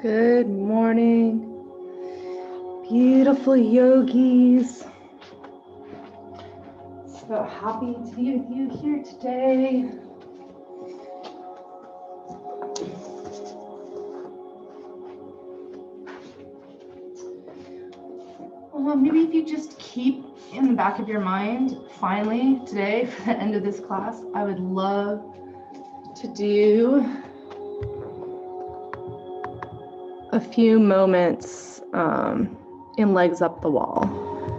Good morning, beautiful yogis. So happy to be with you here today. Maybe if you just keep in the back of your mind, finally today for the end of this class, I would love to do a few moments in legs up the wall.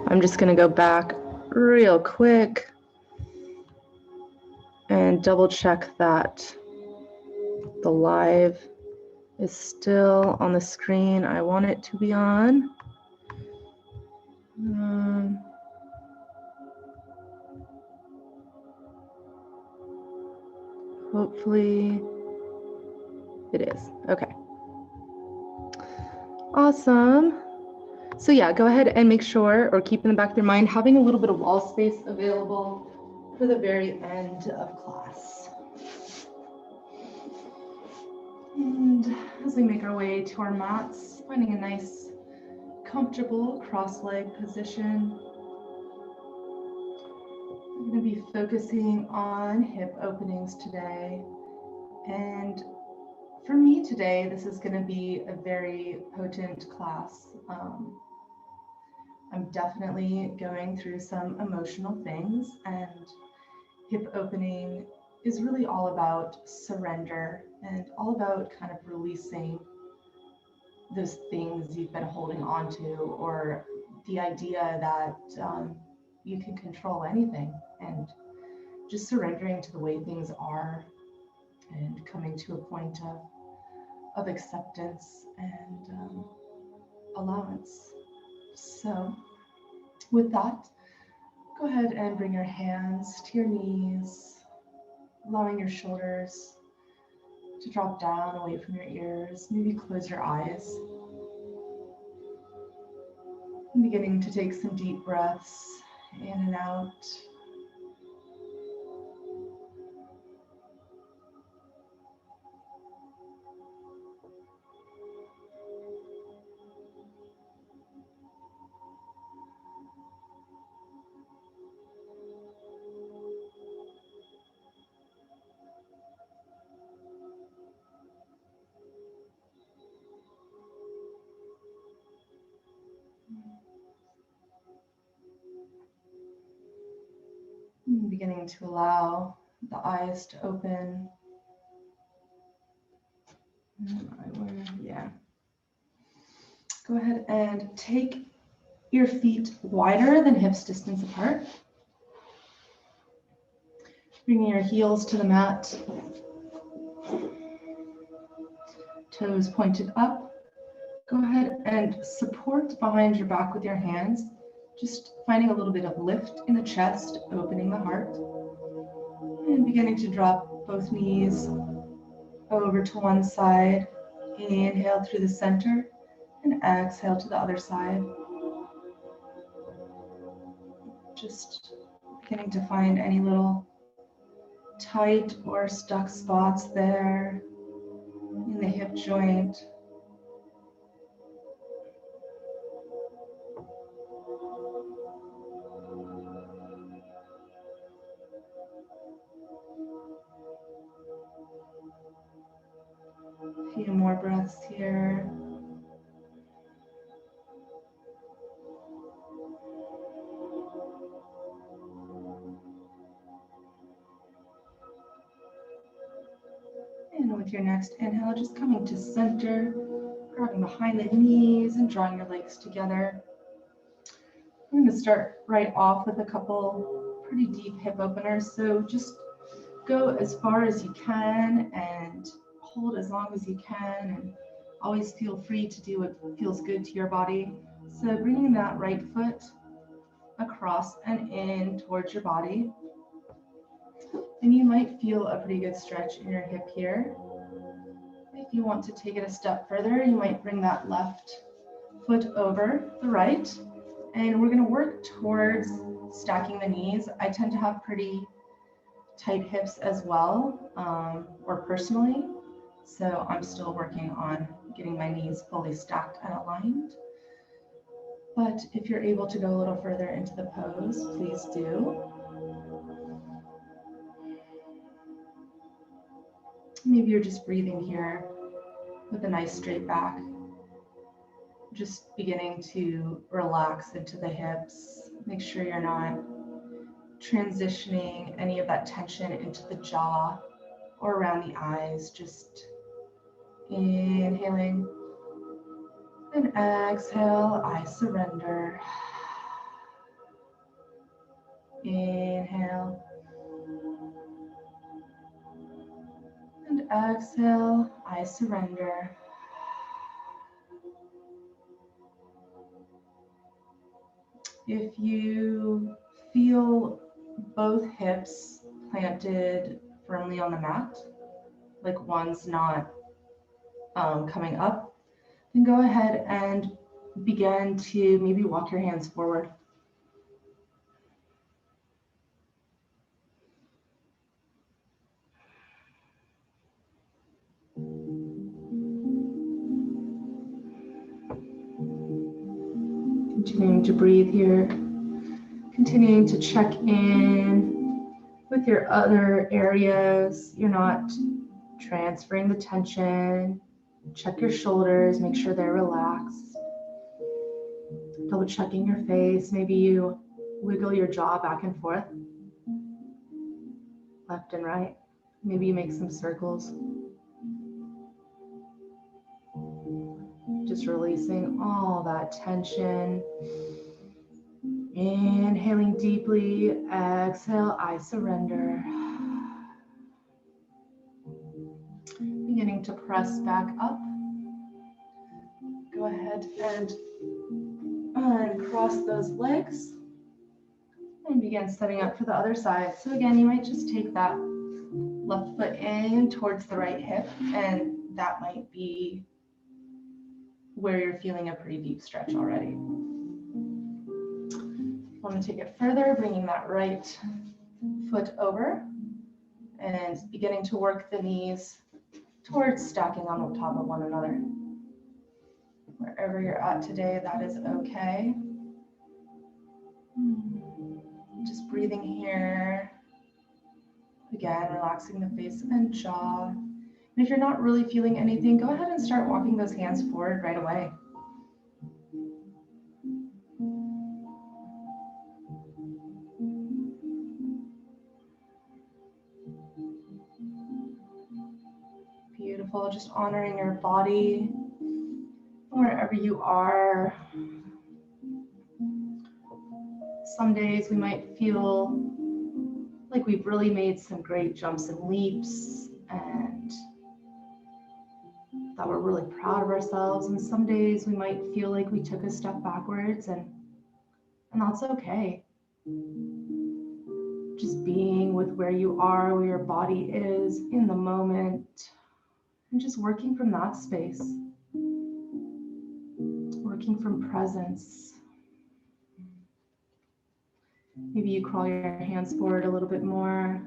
I'm just going to go back real quick and double check that the live is still on the screen I want it to be on. Hopefully it is. Okay. Awesome. So yeah, go ahead and make sure or keep in the back of your mind having a little bit of wall space available for the very end of class. And as we make our way to our mats, finding a nice, comfortable cross-leg position. We're going to be focusing on hip openings today. And for me today, this is going to be a very potent class. I'm definitely going through some emotional things, and hip opening is really all about surrender and all about kind of releasing those things you've been holding on to, or the idea that you can control anything, and just surrendering to the way things are and coming to a point of acceptance and allowance. So with that, go ahead and bring your hands to your knees, allowing your shoulders to drop down away from your ears. Maybe close your eyes. And beginning to take some deep breaths in and out. Beginning to allow the eyes to open. Yeah. Go ahead and take your feet wider than hips distance apart. Bringing your heels to the mat. Toes pointed up. Go ahead and support behind your back with your hands. Just finding a little bit of lift in the chest, opening the heart. And beginning to drop both knees over to one side. Inhale through the center and exhale to the other side. Just beginning to find any little tight or stuck spots there in the hip joint. A few more breaths here. And with your next inhale, just coming to center, grabbing behind the knees and drawing your legs together. I'm going to start right off with a couple pretty deep hip openers. So just go as far as you can and hold as long as you can, and always feel free to do what feels good to your body. So bringing that right foot across and in towards your body. And you might feel a pretty good stretch in your hip here. If you want to take it a step further, you might bring that left foot over the right. And we're going to work towards stacking the knees. I tend to have pretty tight hips as well, or personally. So I'm still working on getting my knees fully stacked and aligned. But if you're able to go a little further into the pose, please do. Maybe you're just breathing here with a nice straight back. Just beginning to relax into the hips. Make sure you're not transitioning any of that tension into the jaw or around the eyes. Just inhaling and exhale, I surrender. Inhale and exhale, I surrender. If you feel both hips planted firmly on the mat, like one's not coming up, then go ahead and begin to maybe walk your hands forward. Continuing to breathe here, continuing to check in with your other areas. You're not transferring the tension. Check your shoulders, make sure they're relaxed. Double checking your face. Maybe you wiggle your jaw back and forth, left and right. Maybe you make some circles. Just releasing all that tension. Inhaling deeply, exhale, I surrender. Beginning to press back up. Go ahead and uncross those legs and begin setting up for the other side. So again, you might just take that left foot in towards the right hip, and that might be where you're feeling a pretty deep stretch already. Want to take it further, bringing that right foot over and beginning to work the knees towards stacking on top of one another. Wherever you're at today, that is okay. Just breathing here. Again, relaxing the face and jaw. And if you're not really feeling anything, go ahead and start walking those hands forward right away. Beautiful, just honoring your body wherever you are. Some days we might feel like we've really made some great jumps and leaps and that we're really proud of ourselves. And some days we might feel like we took a step backwards, and that's okay. Just being with where you are, where your body is in the moment, and just working from that space, working from presence. Maybe you crawl your hands forward a little bit more.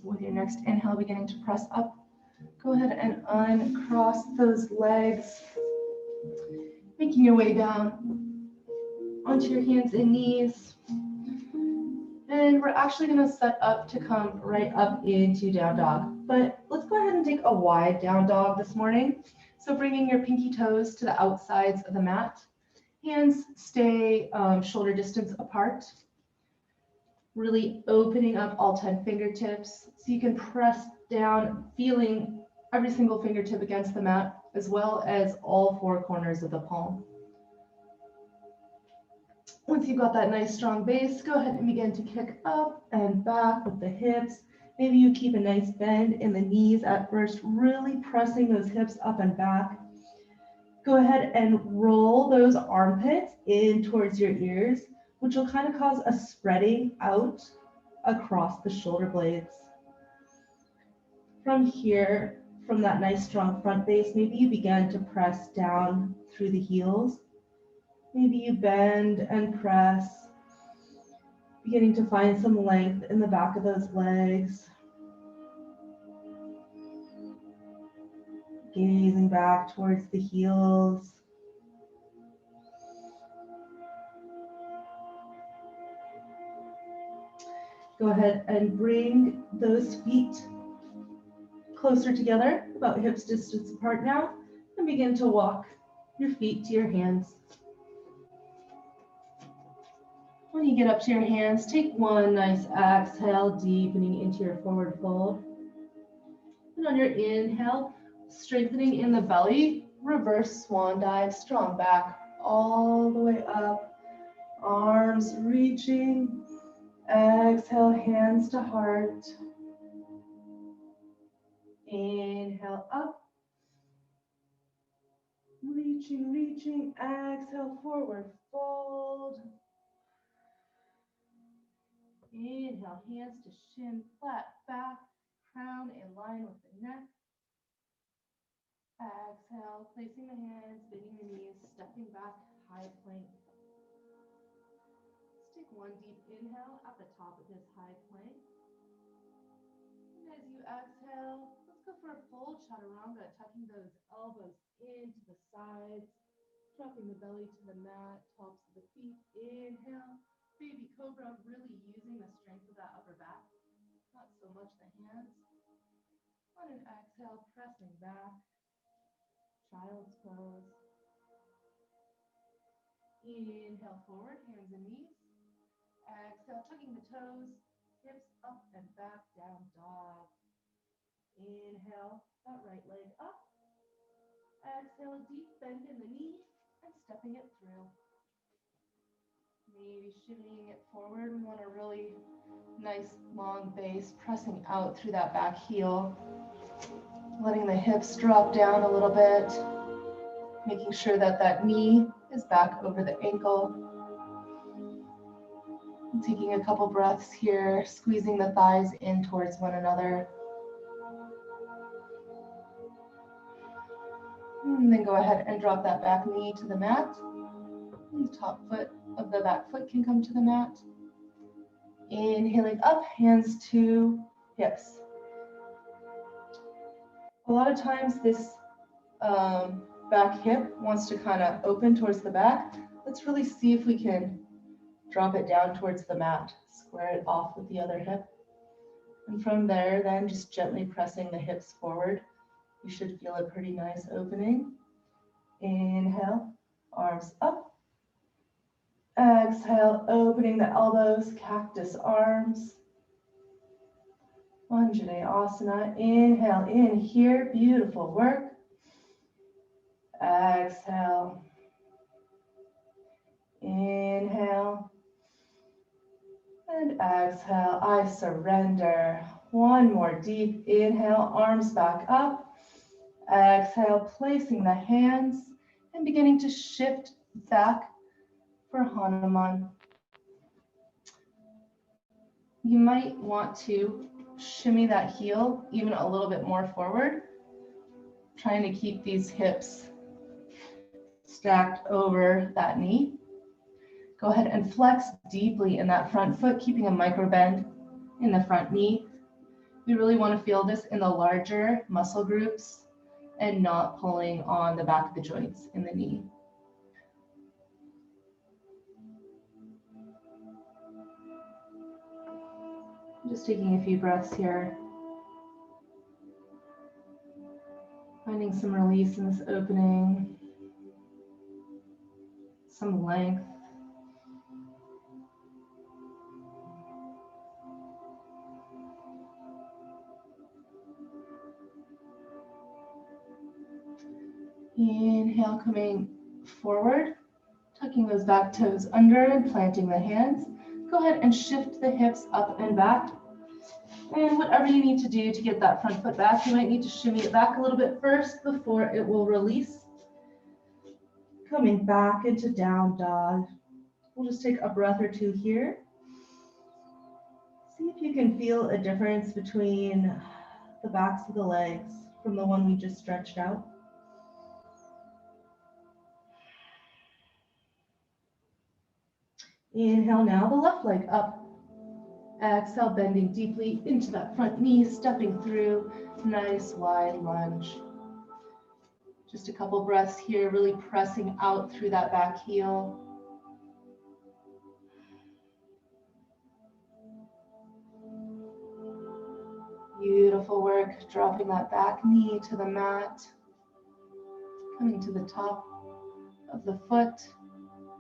With your next inhale, beginning to press up, go ahead and uncross those legs, making your way down onto your hands and knees. And we're actually going to set up to come right up into down dog. But let's go ahead and take a wide down dog this morning. So bringing your pinky toes to the outsides of the mat. Hands stay shoulder distance apart. Really opening up all 10 fingertips so you can press down, feeling every single fingertip against the mat, as well as all four corners of the palm. Once you've got that nice strong base, go ahead and begin to kick up and back with the hips. Maybe you keep a nice bend in the knees at first, really pressing those hips up and back. Go ahead and roll those armpits in towards your ears, which will kind of cause a spreading out across the shoulder blades. From here, from that nice strong front base, maybe you begin to press down through the heels. Maybe you bend and press, beginning to find some length in the back of those legs. Gazing back towards the heels. Go ahead and bring those feet closer together, about hips distance apart now, and begin to walk your feet to your hands. When you get up to your hands, take one nice exhale, deepening into your forward fold. And on your inhale, strengthening in the belly, reverse swan dive, strong back, all the way up, arms reaching. Exhale, hands to heart. Inhale up. Reaching, reaching. Exhale, forward fold. Inhale, hands to shin, flat back, crown in line with the neck. Exhale, placing the hands, bending the knees, stepping back, high plank. Let's take one deep inhale at the top of this high plank. And as you exhale, let's go for a full chaturanga, tucking those elbows into the sides, dropping the belly to the mat, tops of the feet. Inhale, baby cobra, really using the strength of that upper back, not so much the hands. On an exhale, pressing back, child's pose. Inhale forward, hands and knees. Exhale, tucking the toes, hips up and back, down dog. Inhale, that right leg up. Exhale, deep bend in the knee and stepping it through. Maybe shimmying it forward. We want a really nice long base, pressing out through that back heel. Letting the hips drop down a little bit. Making sure that that knee is back over the ankle. And taking a couple breaths here, squeezing the thighs in towards one another. And then go ahead and drop that back knee to the mat. And the top foot of the back foot can come to the mat. Inhaling up, hands to hips. A lot of times this back hip wants to kind of open towards the back. Let's really see if we can drop it down towards the mat. Square it off with the other hip. And from there, then just gently pressing the hips forward. You should feel a pretty nice opening. Inhale, arms up. Exhale, opening the elbows, cactus arms. Anjaneyasana. Inhale in here, beautiful work. Exhale. Inhale. And exhale, I surrender. One more deep inhale, arms back up. Exhale, placing the hands and beginning to shift back for Hanuman. You might want to shimmy that heel even a little bit more forward, trying to keep these hips stacked over that knee. Go ahead and flex deeply in that front foot, keeping a micro bend in the front knee. We really want to feel this in the larger muscle groups and not pulling on the back of the joints in the knee. Just taking a few breaths here. Finding some release in this opening, some length. Inhale, coming forward, tucking those back toes under and planting the hands. Go ahead and shift the hips up and back. And whatever you need to do to get that front foot back, you might need to shimmy it back a little bit first before it will release. Coming back into down dog. We'll just take a breath or two here. See if you can feel a difference between the backs of the legs from the one we just stretched out. Inhale now, the left leg up. Exhale, bending deeply into that front knee, stepping through. Nice wide lunge. Just a couple breaths here, really pressing out through that back heel. Beautiful work, dropping that back knee to the mat. Coming to the top of the foot.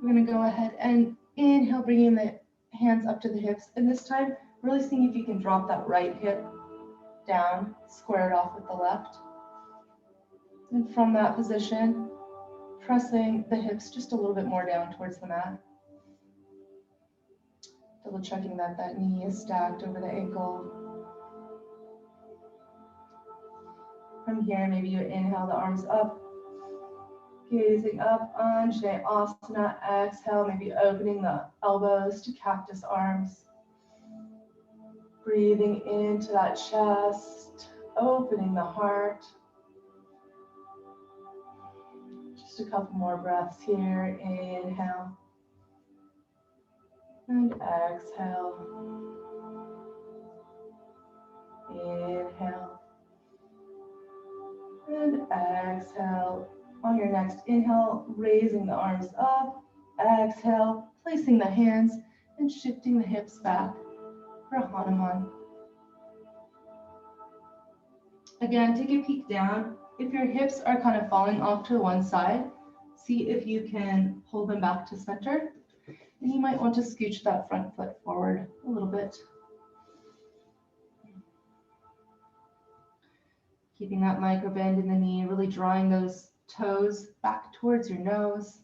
We're going to go ahead and inhale, bringing the hands up to the hips. And this time, really seeing if you can drop that right hip down, square it off with the left. And from that position, pressing the hips just a little bit more down towards the mat. Double checking that that knee is stacked over the ankle. From here, maybe you inhale the arms up, gazing up, Anjaneyasana. Exhale, maybe opening the elbows to cactus arms. Breathing into that chest, opening the heart. Just a couple more breaths here. Inhale and exhale. Inhale and exhale. On your next inhale, raising the arms up. Exhale, placing the hands and shifting the hips back for Hanuman. Again, take a peek down. If your hips are kind of falling off to one side, see if you can pull them back to center. And you might want to scooch that front foot forward a little bit. Keeping that micro bend in the knee, really drawing those toes back towards your nose.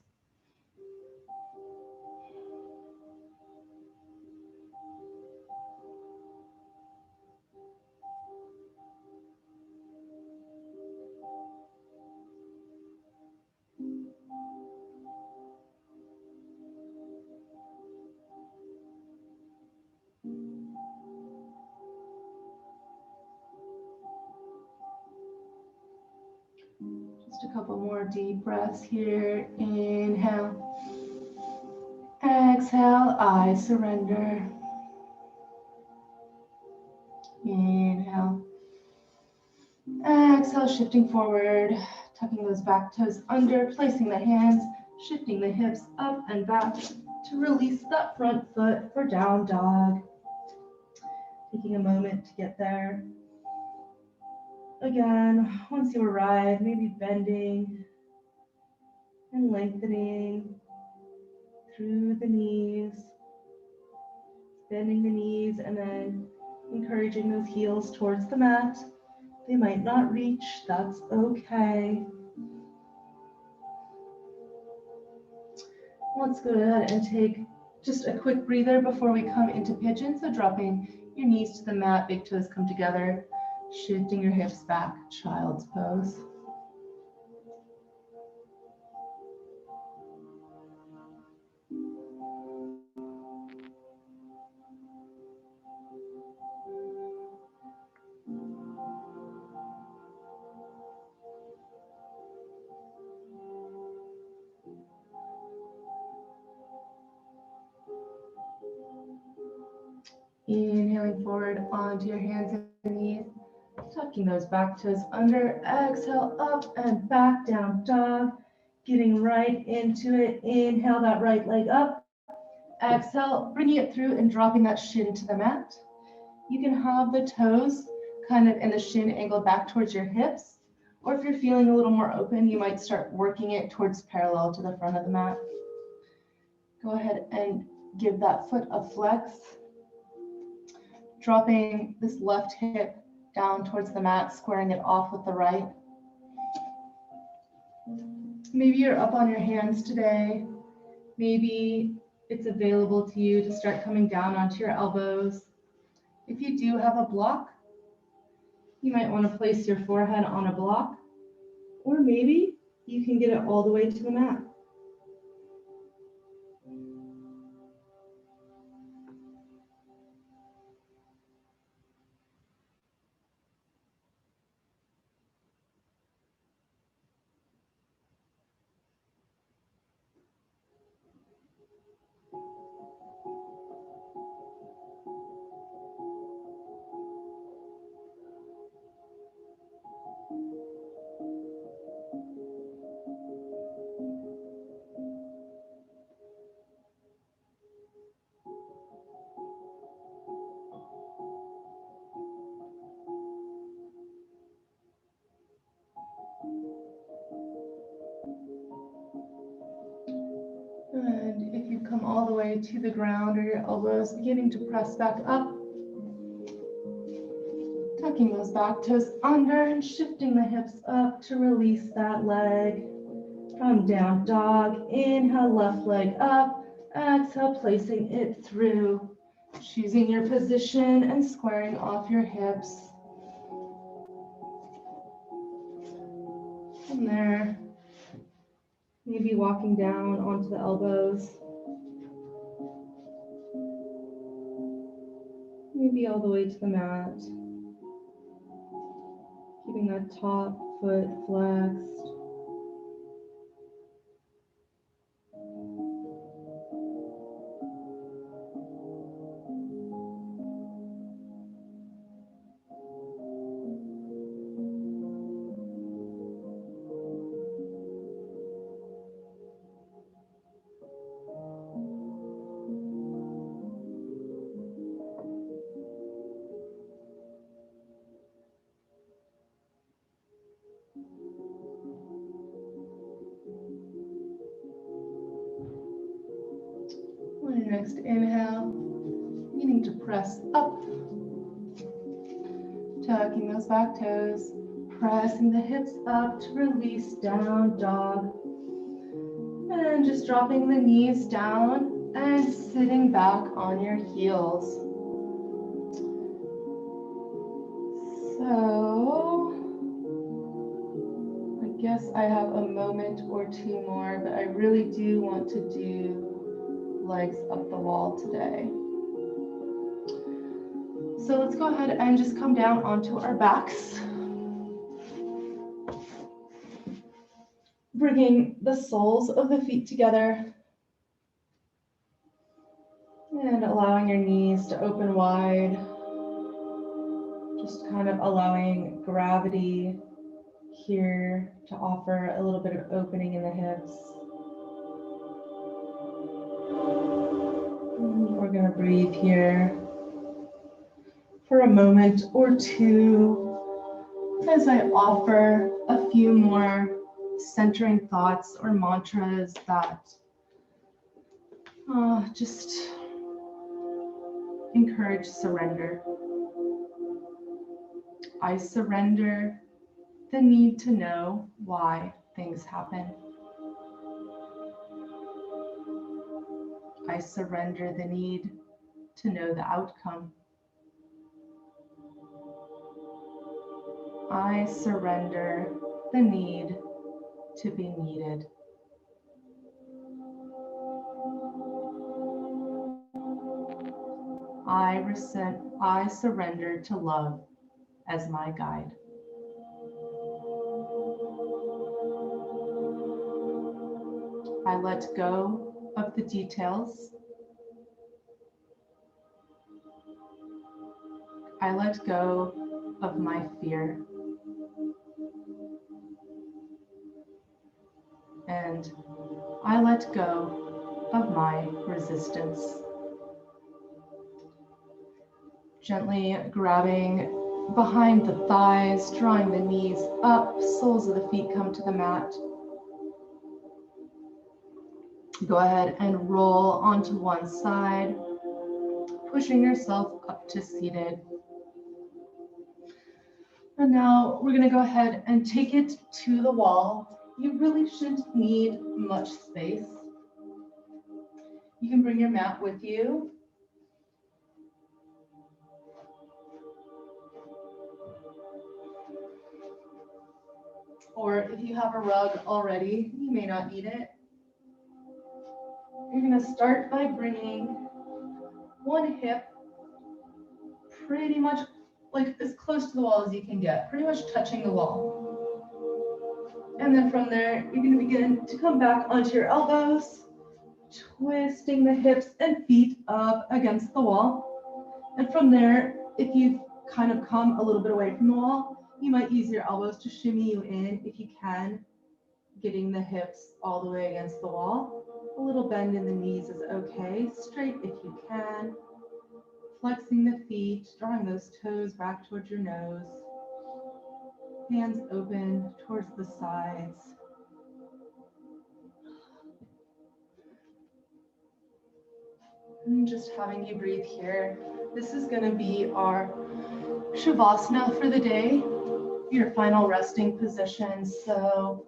Just a couple more deep breaths here. Inhale. Exhale, I surrender. Inhale. Exhale, shifting forward, tucking those back toes under, placing the hands, shifting the hips up and back to release that front foot for down dog. Taking a moment to get there. Again, once you arrive, maybe bending and lengthening through the knees, bending the knees and then encouraging those heels towards the mat. They might not reach, that's okay. Let's go ahead and take just a quick breather before we come into pigeon. So dropping your knees to the mat, big toes come together, shifting your hips back, child's pose. Inhaling forward onto your hands and knees, tucking those back toes under. Exhale, up and back, down dog. Getting right into it. Inhale that right leg up. Exhale, bringing it through and dropping that shin to the mat. You can have the toes kind of in the shin angled back towards your hips, or if you're feeling a little more open, you might start working it towards parallel to the front of the mat. Go ahead and give that foot a flex. Dropping this left hip down towards the mat, squaring it off with the right. Maybe you're up on your hands today. Maybe it's available to you to start coming down onto your elbows. If you do have a block, you might want to place your forehead on a block, or maybe you can get it all the way to the mat. and come all the way to the ground, or your elbows beginning to press back up. Tucking those back toes under and shifting the hips up to release that leg. From down dog, inhale, left leg up, exhale, placing it through, choosing your position and squaring off your hips. From there, maybe walking down onto the elbows. Maybe all the way to the mat. Keeping that top foot flexed. On your next inhale, beginning to press up, tucking those back toes, pressing the hips up to release down dog, and just dropping the knees down and sitting back on your heels. So, I guess I have a moment or two more, but I really do want to do legs up the wall today. So let's go ahead and just come down onto our backs. Bringing the soles of the feet together and allowing your knees to open wide. Just kind of allowing gravity here to offer a little bit of opening in the hips. We're going to breathe here for a moment or two as I offer a few more centering thoughts or mantras that just encourage surrender. I surrender the need to know why things happen. I surrender the need to know the outcome. I surrender the need to be needed. I surrender to love as my guide. I let go of the details. I let go of my fear. And I let go of my resistance. Gently grabbing behind the thighs, drawing the knees up, soles of the feet come to the mat. Go ahead and roll onto one side, pushing yourself up to seated. And now we're going to go ahead and take it to the wall. You really shouldn't need much space. You can bring your mat with you. Or if you have a rug already, you may not need it. You're going to start by bringing one hip pretty much like as close to the wall as you can get, pretty much touching the wall. And then from there, you're going to begin to come back onto your elbows, twisting the hips and feet up against the wall. And from there, if you've kind of come a little bit away from the wall, you might use your elbows to shimmy you in if you can, getting the hips all the way against the wall. A little bend in the knees is okay, straight if you can. Flexing the feet, drawing those toes back towards your nose. Hands open towards the sides. And just having you breathe here. This is going to be our Shavasana for the day, your final resting position. So,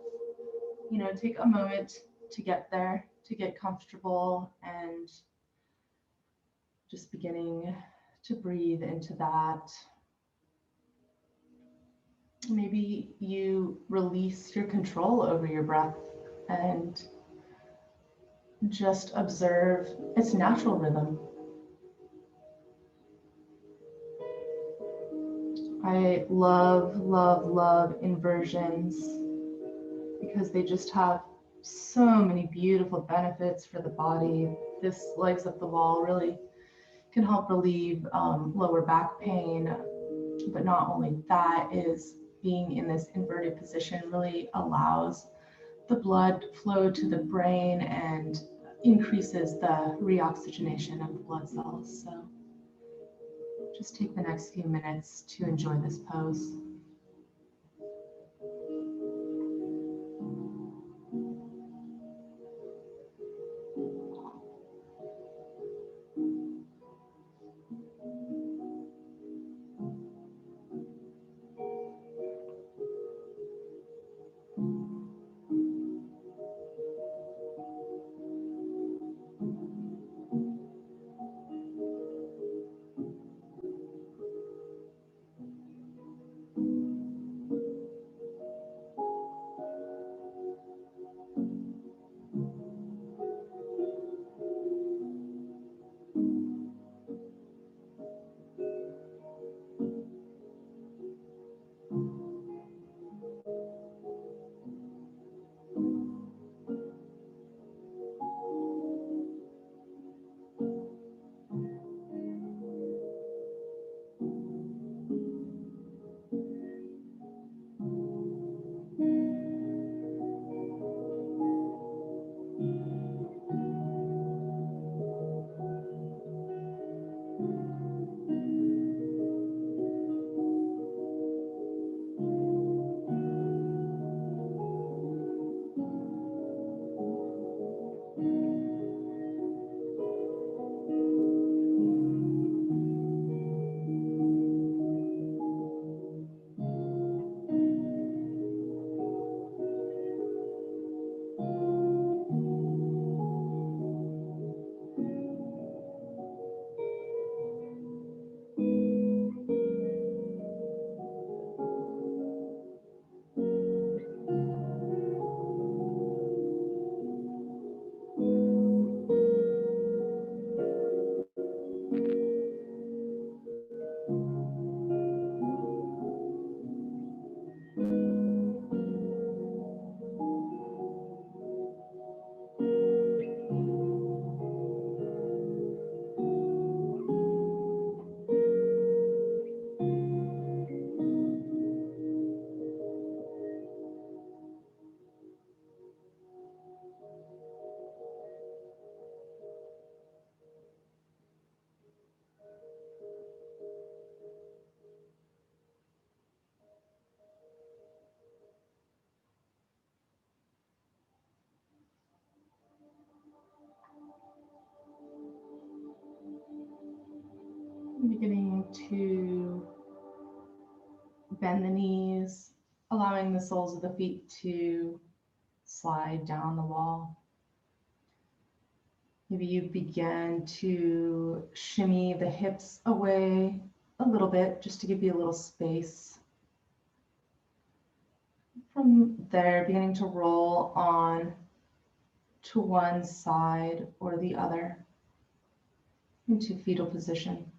take a moment to get there, to get comfortable, and just beginning to breathe into that. Maybe you release your control over your breath and just observe its natural rhythm. I love, love, love inversions because they just have so many beautiful benefits for the body. This Legs Up the Wall really can help relieve lower back pain. But not only that, is being in this inverted position really allows the blood flow to the brain and increases the reoxygenation of the blood cells. So just take the next few minutes to enjoy this pose. Beginning to bend the knees, allowing the soles of the feet to slide down the wall. Maybe you begin to shimmy the hips away a little bit just to give you a little space. From there, beginning to roll on to one side or the other into fetal position.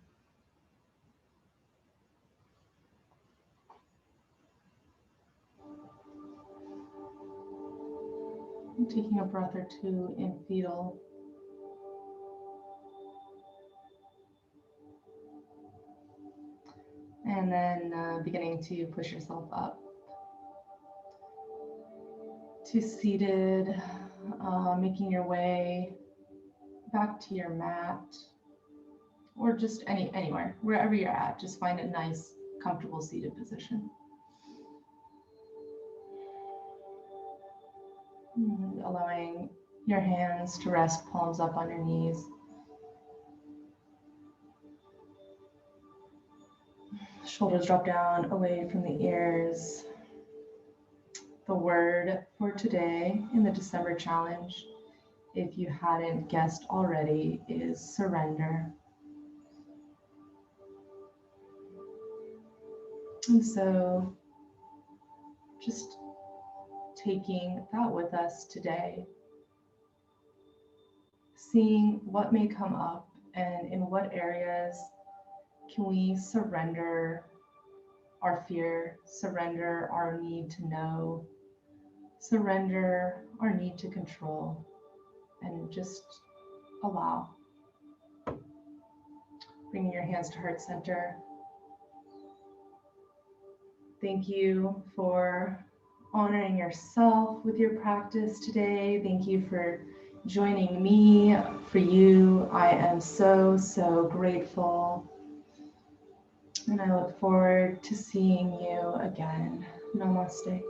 And taking a breath or two in fetal. And then beginning to push yourself up to seated, making your way back to your mat or just anywhere, wherever you're at. Just find a nice, comfortable seated position. And allowing your hands to rest palms up on your knees. Shoulders drop down away from the ears. The word for today in the December challenge, if you hadn't guessed already, is surrender. And so just taking that with us today, seeing what may come up and in what areas can we surrender our fear, surrender our need to know, surrender our need to control, and just allow. Bringing your hands to heart center. Thank you for honoring yourself with your practice today. Thank you for joining me. For you, I am so, so grateful. And I look forward to seeing you again. Namaste.